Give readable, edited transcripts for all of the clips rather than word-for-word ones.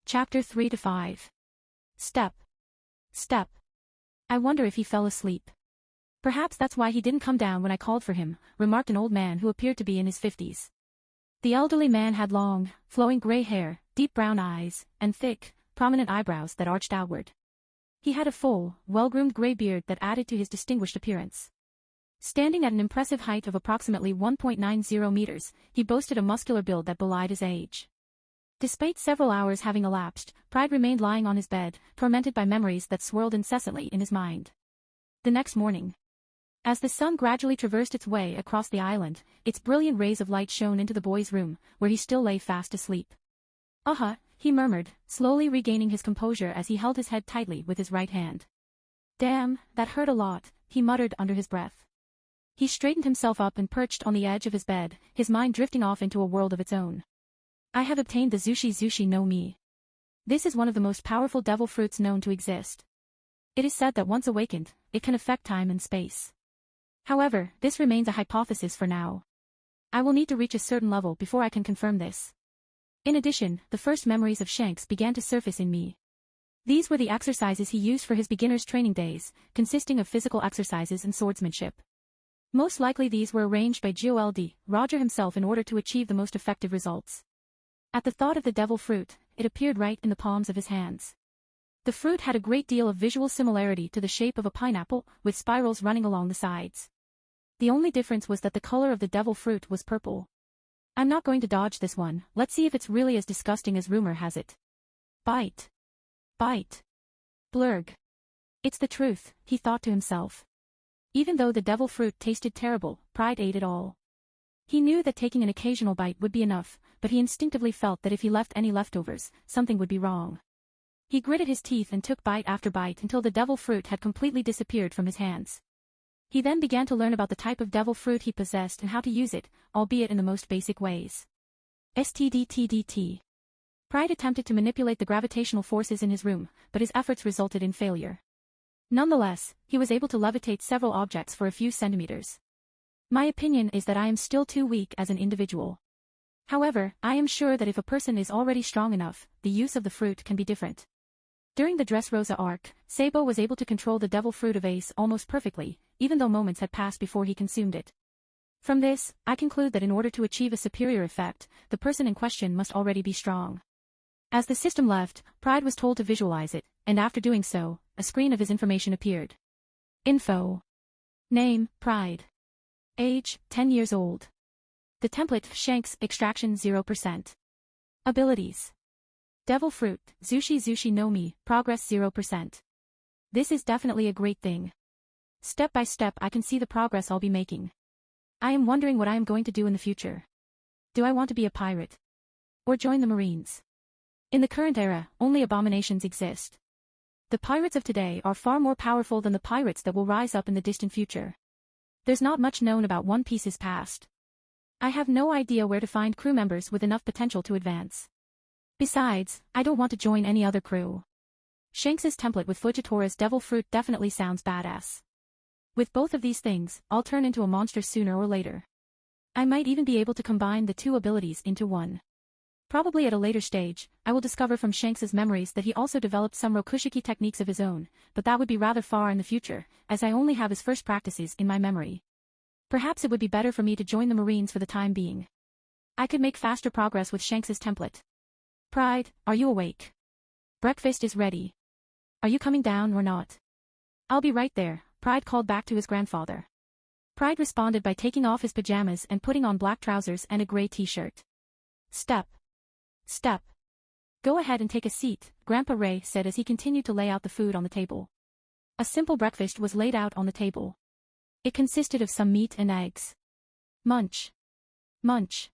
Chapter 3 to 5. Step. Step. I wonder if he fell asleep. Perhaps that's why he didn't come down when I called for him, remarked an old man who appeared to be in his 50s. The elderly man had long, flowing gray hair, deep brown eyes, and thick, prominent eyebrows that arched outward. He had a full, well-groomed gray beard that added to his distinguished appearance. Standing at an impressive height of approximately 1.90 meters, he boasted a muscular build that belied his age. Despite several hours having elapsed, Pride remained lying on his bed, tormented by memories that swirled incessantly in his mind. The next morning, as the sun gradually traversed its way across the island, its brilliant rays of light shone into the boy's room, where he still lay fast asleep. He murmured, slowly regaining his composure as he held his head tightly with his right hand. Damn, that hurt a lot, he muttered under his breath. He straightened himself up and perched on the edge of his bed, his mind drifting off into a world of its own. I have obtained the Zushi no Mi. This is one of the most powerful devil fruits known to exist. It is said that once awakened, it can affect time and space. However, this remains a hypothesis for now. I will need to reach a certain level before I can confirm this. In addition, the first memories of Shanks began to surface in me. These were the exercises he used for his beginner's training days, consisting of physical exercises and swordsmanship. Most likely these were arranged by Gol D, Roger himself, in order to achieve the most effective results. At the thought of the devil fruit, it appeared right in the palms of his hands. The fruit had a great deal of visual similarity to the shape of a pineapple, with spirals running along the sides. The only difference was that the color of the devil fruit was purple. I'm not going to dodge this one, let's see if it's really as disgusting as rumor has it. Bite. Bite. Blurg. It's the truth, he thought to himself. Even though the devil fruit tasted terrible, Pride ate it all. He knew that taking an occasional bite would be enough, but he instinctively felt that if he left any leftovers, something would be wrong. He gritted his teeth and took bite after bite until the devil fruit had completely disappeared from his hands. He then began to learn about the type of devil fruit he possessed and how to use it, albeit in the most basic ways. STDTDT. Pride attempted to manipulate the gravitational forces in his room, but his efforts resulted in failure. Nonetheless, he was able to levitate several objects for a few centimeters. My opinion is that I am still too weak as an individual. However, I am sure that if a person is already strong enough, the use of the fruit can be different. During the Dressrosa arc, Sabo was able to control the devil fruit of Ace almost perfectly, even though moments had passed before he consumed it. From this, I conclude that in order to achieve a superior effect, the person in question must already be strong. As the system left, Pride was told to visualize it, and after doing so, a screen of his information appeared. Info. Name, Pride. Age, 10 years old. The template, Shanks, extraction 0%. Abilities. Devil fruit, Zushi no Mi, progress 0%. This is definitely a great thing. Step by step I can see the progress I'll be making. I am wondering what I am going to do in the future. Do I want to be a pirate? Or join the Marines? In the current era, only abominations exist. The pirates of today are far more powerful than the pirates that will rise up in the distant future. There's not much known about One Piece's past. I have no idea where to find crew members with enough potential to advance. Besides, I don't want to join any other crew. Shanks's template with Fujitora's devil fruit definitely sounds badass. With both of these things, I'll turn into a monster sooner or later. I might even be able to combine the two abilities into one. Probably at a later stage, I will discover from Shanks's memories that he also developed some Rokushiki techniques of his own, but that would be rather far in the future, as I only have his first practices in my memory. Perhaps it would be better for me to join the Marines for the time being. I could make faster progress with Shanks's template. Pride, are you awake? Breakfast is ready. Are you coming down or not? I'll be right there, Pride called back to his grandfather. Pride responded by taking off his pajamas and putting on black trousers and a gray t-shirt. Step. Step. Go ahead and take a seat, Grandpa Ray said as he continued to lay out the food on the table. A simple breakfast was laid out on the table. It consisted of some meat and eggs. Munch. Munch.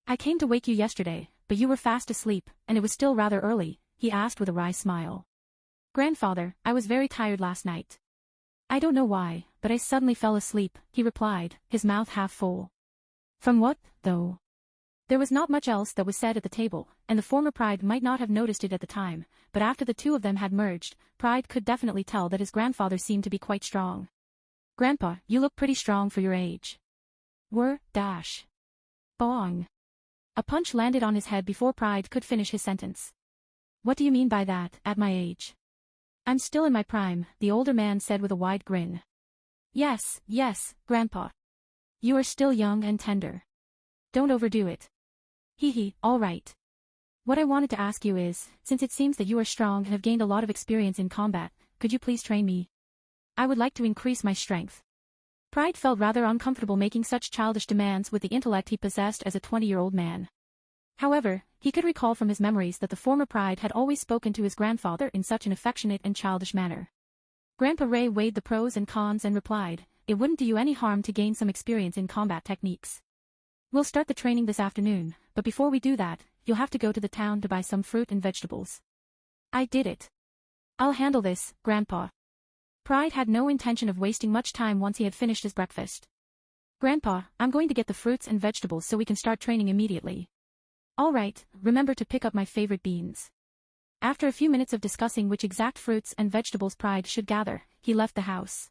I came to wake you yesterday, but you were fast asleep, and it was still rather early, he asked with a wry smile. Grandfather, I was very tired last night. I don't know why, but I suddenly fell asleep, he replied, his mouth half full. From what, though? There was not much else that was said at the table, and the former Pride might not have noticed it at the time, but after the two of them had merged, Pride could definitely tell that his grandfather seemed to be quite strong. Grandpa, you look pretty strong for your age. Dash. Bong. A punch landed on his head before Pride could finish his sentence. What do you mean by that, at my age? I'm still in my prime, the older man said with a wide grin. Yes, yes, Grandpa. You are still young and tender. Don't overdo it. Hee, all right. What I wanted to ask you is, since it seems that you are strong and have gained a lot of experience in combat, could you please train me? I would like to increase my strength. Pride felt rather uncomfortable making such childish demands with the intellect he possessed as a 20-year-old man. However, he could recall from his memories that the former Pride had always spoken to his grandfather in such an affectionate and childish manner. Grandpa Ray weighed the pros and cons and replied, it wouldn't do you any harm to gain some experience in combat techniques. We'll start the training this afternoon, but before we do that, you'll have to go to the town to buy some fruit and vegetables. I did it. I'll handle this, Grandpa. Pride had no intention of wasting much time once he had finished his breakfast. Grandpa, I'm going to get the fruits and vegetables so we can start training immediately. All right, remember to pick up my favorite beans. After a few minutes of discussing which exact fruits and vegetables Pride should gather, he left the house.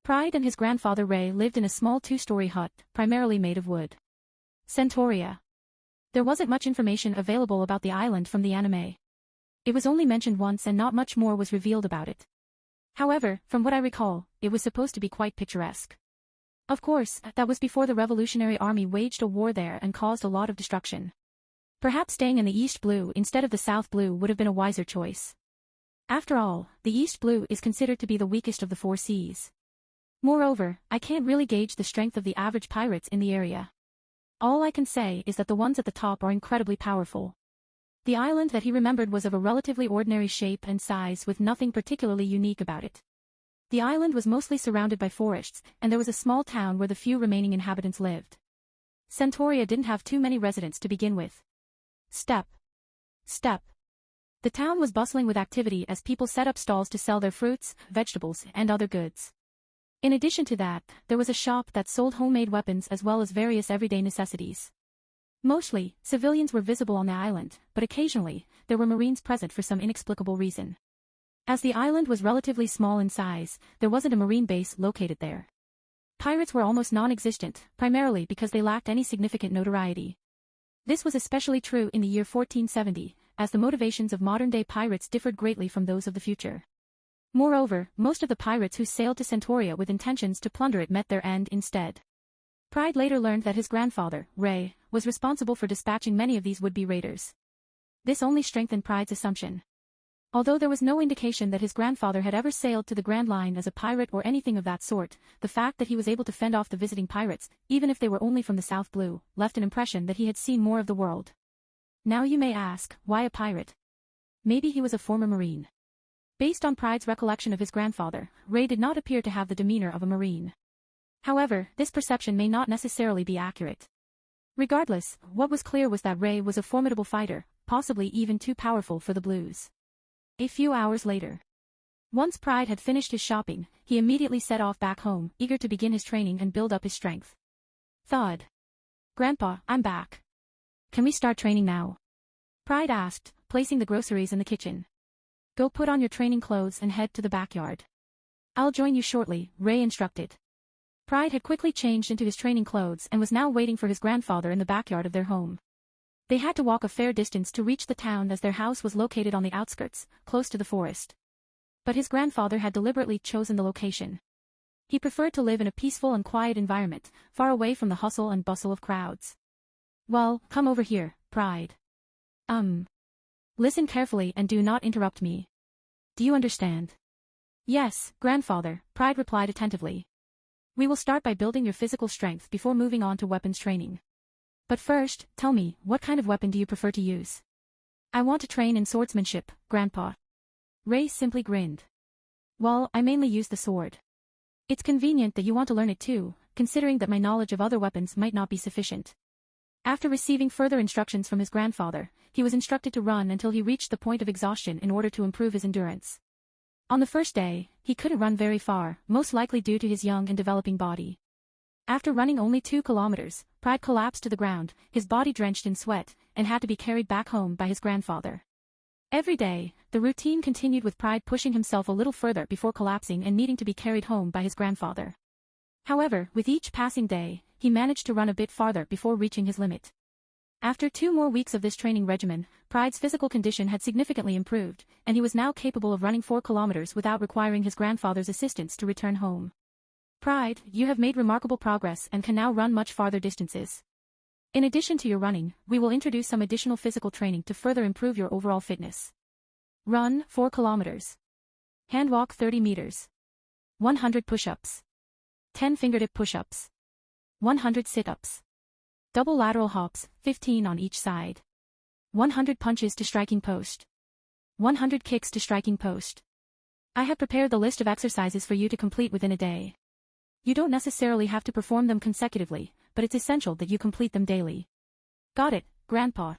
Pride and his grandfather Ray lived in a small 2-story hut, primarily made of wood. Centauria. There wasn't much information available about the island from the anime. It was only mentioned once and not much more was revealed about it. However, from what I recall, it was supposed to be quite picturesque. Of course, that was before the Revolutionary Army waged a war there and caused a lot of destruction. Perhaps staying in the East Blue instead of the South Blue would have been a wiser choice. After all, the East Blue is considered to be the weakest of the 4 seas. Moreover, I can't really gauge the strength of the average pirates in the area. All I can say is that the ones at the top are incredibly powerful. The island that he remembered was of a relatively ordinary shape and size with nothing particularly unique about it. The island was mostly surrounded by forests, and there was a small town where the few remaining inhabitants lived. Centauria didn't have too many residents to begin with. Step. Step. The town was bustling with activity as people set up stalls to sell their fruits, vegetables, and other goods. In addition to that, there was a shop that sold homemade weapons as well as various everyday necessities. Mostly, civilians were visible on the island, but occasionally, there were Marines present for some inexplicable reason. As the island was relatively small in size, there wasn't a Marine base located there. Pirates were almost non-existent, primarily because they lacked any significant notoriety. This was especially true in the year 1470, as the motivations of modern-day pirates differed greatly from those of the future. Moreover, most of the pirates who sailed to Centauria with intentions to plunder it met their end instead. Pride later learned that his grandfather, Ray, was responsible for dispatching many of these would-be raiders. This only strengthened Pride's assumption. Although there was no indication that his grandfather had ever sailed to the Grand Line as a pirate or anything of that sort, the fact that he was able to fend off the visiting pirates, even if they were only from the South Blue, left an impression that he had seen more of the world. Now you may ask, why a pirate? Maybe he was a former Marine. Based on Pride's recollection of his grandfather, Ray did not appear to have the demeanor of a Marine. However, this perception may not necessarily be accurate. Regardless, what was clear was that Ray was a formidable fighter, possibly even too powerful for the Blues. A few hours later. Once Pride had finished his shopping, he immediately set off back home, eager to begin his training and build up his strength. Thud. Grandpa, I'm back. Can we start training now? Pride asked, placing the groceries in the kitchen. Go put on your training clothes and head to the backyard. I'll join you shortly, Ray instructed. Pride had quickly changed into his training clothes and was now waiting for his grandfather in the backyard of their home. They had to walk a fair distance to reach the town as their house was located on the outskirts, close to the forest. But his grandfather had deliberately chosen the location. He preferred to live in a peaceful and quiet environment, far away from the hustle and bustle of crowds. Well, come over here, Pride. Listen carefully and do not interrupt me. Do you understand? Yes, grandfather, Pride replied attentively. We will start by building your physical strength before moving on to weapons training. But first, tell me, what kind of weapon do you prefer to use? I want to train in swordsmanship, Grandpa. Ray simply grinned. Well, I mainly use the sword. It's convenient that you want to learn it too, considering that my knowledge of other weapons might not be sufficient. After receiving further instructions from his grandfather, he was instructed to run until he reached the point of exhaustion in order to improve his endurance. On the first day, he couldn't run very far, most likely due to his young and developing body. After running only 2 kilometers, Pride collapsed to the ground, his body drenched in sweat, and had to be carried back home by his grandfather. Every day, the routine continued with Pride pushing himself a little further before collapsing and needing to be carried home by his grandfather. However, with each passing day, he managed to run a bit farther before reaching his limit. After 2 more weeks of this training regimen, Pride's physical condition had significantly improved, and he was now capable of running 4 kilometers without requiring his grandfather's assistance to return home. Pride, you have made remarkable progress and can now run much farther distances. In addition to your running, we will introduce some additional physical training to further improve your overall fitness. Run 4 kilometers. Hand walk 30 meters. 100 push-ups. 10 fingertip push-ups. 100 sit-ups. Double lateral hops, 15 on each side. 100 punches to striking post. 100 kicks to striking post. I have prepared the list of exercises for you to complete within a day. You don't necessarily have to perform them consecutively, but it's essential that you complete them daily. Got it, Grandpa.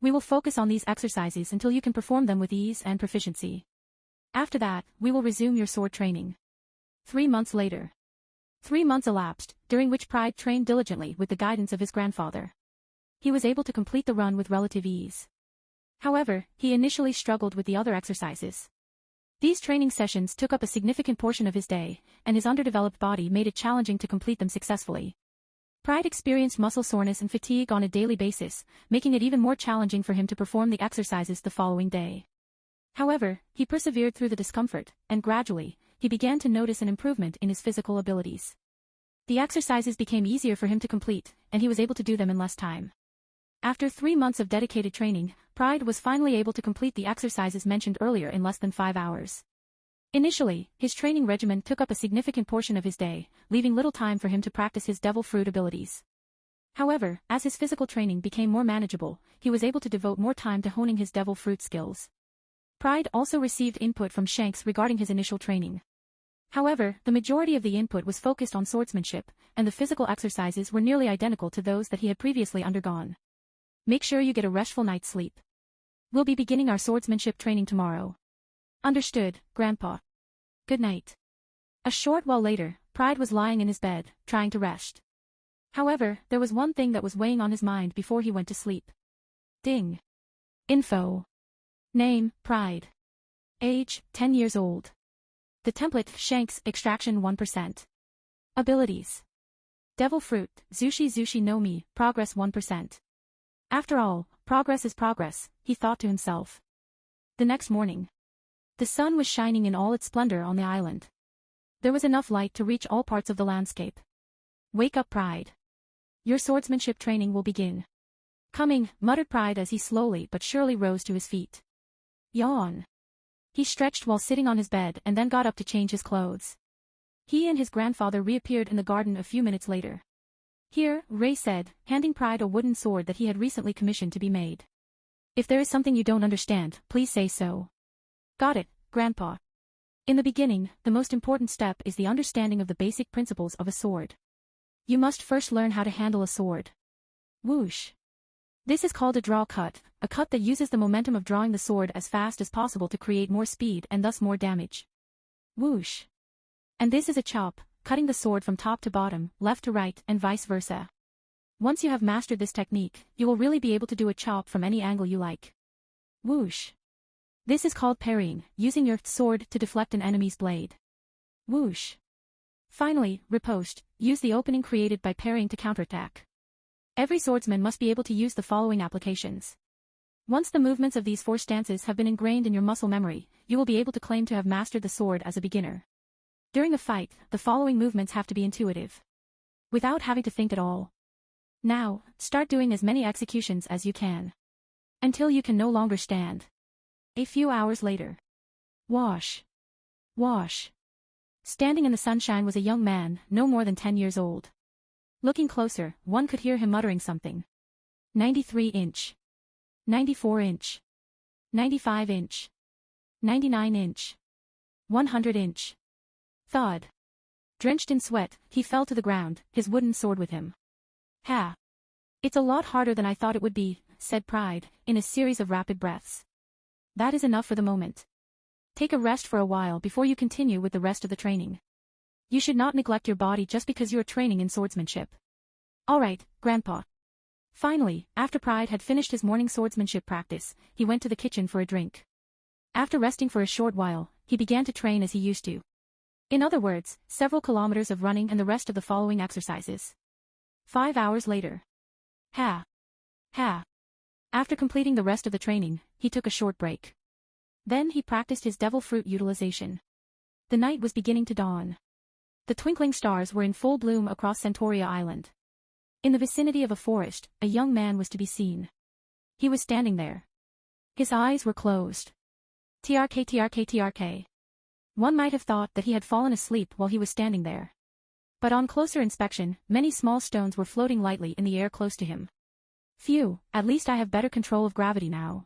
We will focus on these exercises until you can perform them with ease and proficiency. After that, we will resume your sword training. 3 months later. 3 months elapsed, during which Pride trained diligently with the guidance of his grandfather. He was able to complete the run with relative ease. However, he initially struggled with the other exercises. These training sessions took up a significant portion of his day, and his underdeveloped body made it challenging to complete them successfully. Pride experienced muscle soreness and fatigue on a daily basis, making it even more challenging for him to perform the exercises the following day. However, he persevered through the discomfort, and gradually, he began to notice an improvement in his physical abilities. The exercises became easier for him to complete, and he was able to do them in less time. After 3 months of dedicated training, Pride was finally able to complete the exercises mentioned earlier in less than 5 hours. Initially, his training regimen took up a significant portion of his day, leaving little time for him to practice his devil fruit abilities. However, as his physical training became more manageable, he was able to devote more time to honing his devil fruit skills. Pride also received input from Shanks regarding his initial training. However, the majority of the input was focused on swordsmanship, and the physical exercises were nearly identical to those that he had previously undergone. Make sure you get a restful night's sleep. We'll be beginning our swordsmanship training tomorrow. Understood, Grandpa. Good night. A short while later, Pride was lying in his bed, trying to rest. However, there was one thing that was weighing on his mind before he went to sleep. Ding. Info. Name, Pride. Age, 10 years old. The template, Shanks, extraction 1%. Abilities. Devil fruit, Zushi no Mi, progress 1%. After all, progress is progress, he thought to himself. The next morning. The sun was shining in all its splendor on the island. There was enough light to reach all parts of the landscape. Wake up, Pride. Your swordsmanship training will begin. Coming, muttered Pride as he slowly but surely rose to his feet. Yawn. He stretched while sitting on his bed and then got up to change his clothes. He and his grandfather reappeared in the garden a few minutes later. Here, Ray said, handing Pride a wooden sword that he had recently commissioned to be made. If there is something you don't understand, please say so. Got it, Grandpa. In the beginning, the most important step is the understanding of the basic principles of a sword. You must first learn how to handle a sword. Whoosh. This is called a draw cut, a cut that uses the momentum of drawing the sword as fast as possible to create more speed and thus more damage. Whoosh. And this is a chop, cutting the sword from top to bottom, left to right, and vice versa. Once you have mastered this technique, you will really be able to do a chop from any angle you like. Whoosh. This is called parrying, using your sword to deflect an enemy's blade. Whoosh. Finally, riposte, use the opening created by parrying to counterattack. Every swordsman must be able to use the following applications. Once the movements of these 4 stances have been ingrained in your muscle memory, you will be able to claim to have mastered the sword as a beginner. During a fight, the following movements have to be intuitive. Without having to think at all. Now, start doing as many executions as you can. Until you can no longer stand. A few hours later. Wash. Wash. Standing in the sunshine was a young man, no more than 10 years old. Looking closer, one could hear him muttering something. 93-inch. 94-inch. 95-inch. 99-inch. 100-inch. Thud. Drenched in sweat, he fell to the ground, his wooden sword with him. Ha. It's a lot harder than I thought it would be, said Pride, in a series of rapid breaths. That is enough for the moment. Take a rest for a while before you continue with the rest of the training. You should not neglect your body just because you are training in swordsmanship. All right, Grandpa. Finally, after Pride had finished his morning swordsmanship practice, he went to the kitchen for a drink. After resting for a short while, he began to train as he used to. In other words, several kilometers of running and the rest of the following exercises. 5 hours later. Ha. Ha. After completing the rest of the training, he took a short break. Then he practiced his devil fruit utilization. The night was beginning to dawn. The twinkling stars were in full bloom across Centauria Island. In the vicinity of a forest, a young man was to be seen. He was standing there. His eyes were closed. Trk. One might have thought that he had fallen asleep while he was standing there. But on closer inspection, many small stones were floating lightly in the air close to him. Phew, at least I have better control of gravity now.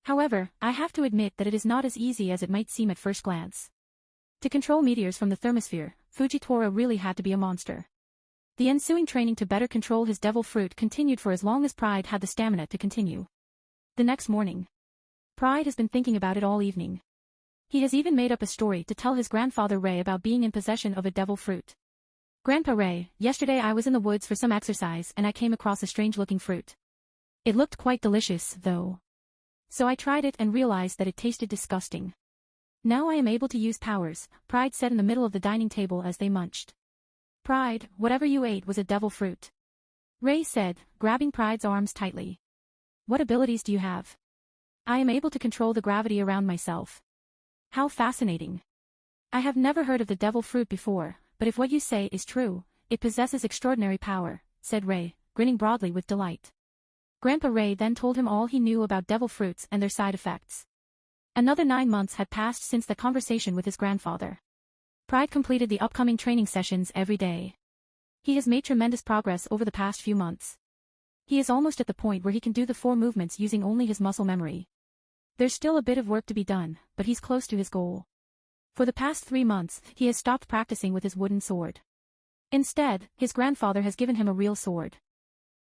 However, I have to admit that it is not as easy as it might seem at first glance. To control meteors from the thermosphere, Fujitora really had to be a monster. The ensuing training to better control his devil fruit continued for as long as Pride had the stamina to continue. The next morning. Pride has been thinking about it all evening. He has even made up a story to tell his grandfather Ray about being in possession of a devil fruit. Grandpa Ray, yesterday I was in the woods for some exercise and I came across a strange-looking fruit. It looked quite delicious, though. So I tried it and realized that it tasted disgusting. Now I am able to use powers, Pride said in the middle of the dining table as they munched. Pride, whatever you ate was a devil fruit. Ray said, grabbing Pride's arms tightly. What abilities do you have? I am able to control the gravity around myself. How fascinating. I have never heard of the devil fruit before, but if what you say is true, it possesses extraordinary power, said Ray, grinning broadly with delight. Grandpa Ray then told him all he knew about devil fruits and their side effects. Another 9 months had passed since the conversation with his grandfather. Pride completed the upcoming training sessions every day. He has made tremendous progress over the past few months. He is almost at the point where he can do the 4 movements using only his muscle memory. There's still a bit of work to be done, but he's close to his goal. For the past 3 months, he has stopped practicing with his wooden sword. Instead, his grandfather has given him a real sword.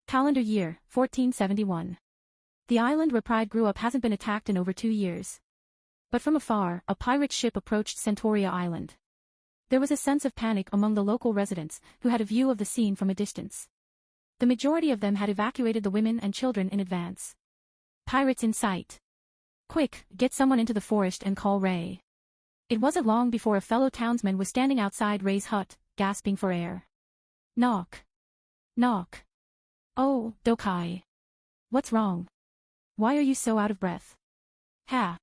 Calendar year, 1471. The island where Pride grew up hasn't been attacked in over 2 years. But from afar, a pirate ship approached Centauria Island. There was a sense of panic among the local residents, who had a view of the scene from a distance. The majority of them had evacuated the women and children in advance. Pirates in sight. Quick, get someone into the forest and call Ray. It wasn't long before a fellow townsman was standing outside Ray's hut, gasping for air. Knock. Knock. Oh, Dokai. What's wrong? Why are you so out of breath? Ha.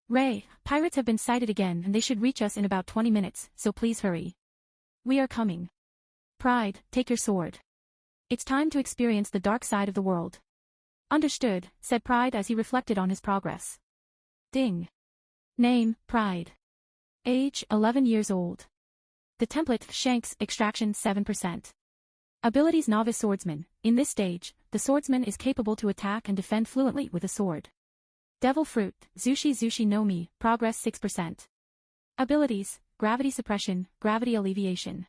Ray, pirates have been sighted again and they should reach us in about 20 minutes, so please hurry. We are coming. Pride, take your sword. It's time to experience the dark side of the world. Understood, said Pride as he reflected on his progress. Ding. Name, Pride. Age, 11 years old. The template, Shanks, extraction 7%. Abilities novice swordsman. In this stage, the swordsman is capable to attack and defend fluently with a sword. Devil fruit, Zushi no Mi, progress 6%. Abilities, gravity suppression, gravity alleviation.